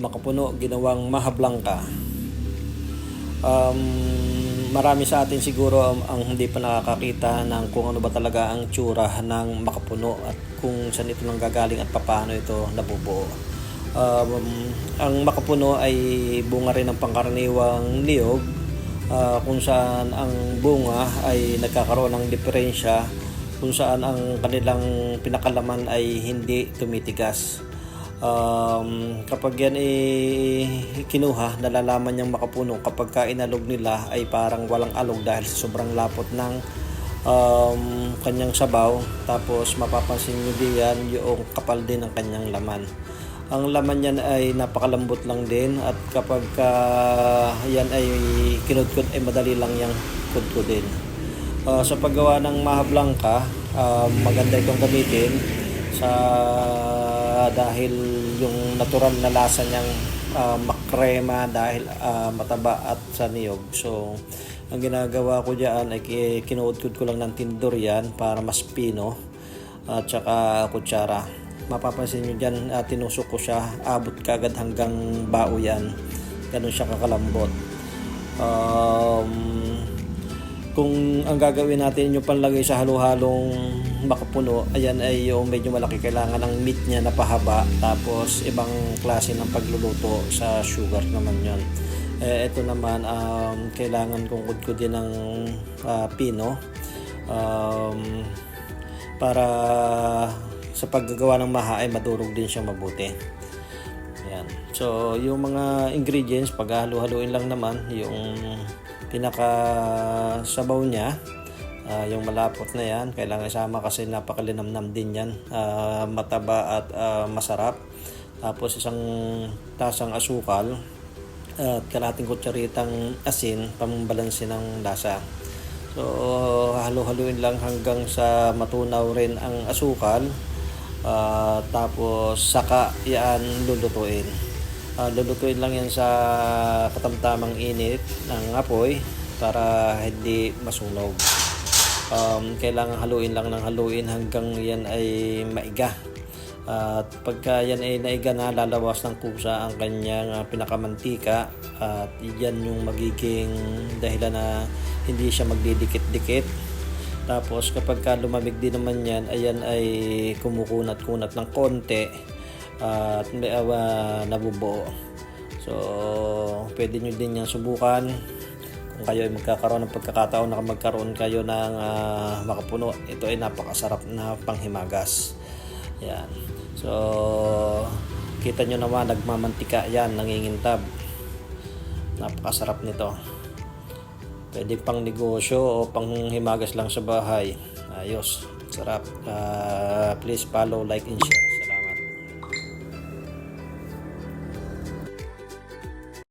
makapuno ginawang mahablangka. Marami sa atin siguro ang hindi pa nakakakita ng kung ano ba talaga ang tsura ng makapuno at kung saan ito nanggagaling at paano ito nabubuo. Ang makapuno ay bunga rin ng pangkaraniwang niyog, kung saan ang bunga ay nagkakaroon ng diferensya kung saan ang kanilang pinakalaman ay hindi tumitigas. Kapag yan kinuha, nalalaman niyang makapuno kapag inalog nila ay parang walang alog dahil sa sobrang lapot ng kanyang sabaw. Tapos mapapansin niyo diyan yung kapal din ng kanyang laman. Ang laman niyan ay napakalambot lang din at kapag yan ay kinudkod ay madali lang yang kudkudin. Sa paggawa ng mahablangka, maganda itong gamitin dahil yung natural na lasa niyang makrema dahil mataba at sa niyog. So ang ginagawa ko diyan ay kinuudkod ko lang ng tindor yan para mas pino at saka kutsara. Mapapansin nyo dyan, tinusok ko siya, abot kagad hanggang bao yan. Ganun siya kakalambot. Kung ang gagawin natin yung panlagay sa halo-halong makapuno, ayan ay yung medyo malaki, kailangan ng meat niya na pahaba, tapos ibang klase ng pagluluto sa sugar naman yon. Ito naman, kailangan kong kudkudin ng pino para sa paggagawa ng maha ay madurog din siyang mabuti. Ayan. So yung mga ingredients, paghalo-haluin lang naman yung pinaka sabaw niya, yung malapot na yan, kailangan isama kasi napakalinamnam din yan, mataba at masarap. Tapos isang tasang asukal at kalahating kutsaritang asin, pambalanse ng lasa. So halo-haluin lang hanggang sa matunaw rin ang asukal, tapos saka yan lulutuin. Lulutuin lang yan sa katamtamang init ng apoy para hindi masunog. Kailangan haluin lang ng haluin hanggang yan ay maiga. At pagka yan ay naiga na, lalawas ng kusa ang kanyang pinakamantika at yan yung magiging dahilan na hindi siya magdidikit-dikit. Tapos kapag lumamig din naman yan, ayan ay kumukunat-kunat ng konti at nabubuo. So pwede nyo din yan subukan kung kayo ay magkakaroon ng pagkakataon na magkaroon kayo ng makapuno. Ito ay napakasarap na panghimagas. Yan. So kita nyo naman, nagmamantika yan, nangingintab. Napakasarap nito. Pwede pang negosyo o pang himagas lang sa bahay. Ayos, sarap. Please follow, like and share.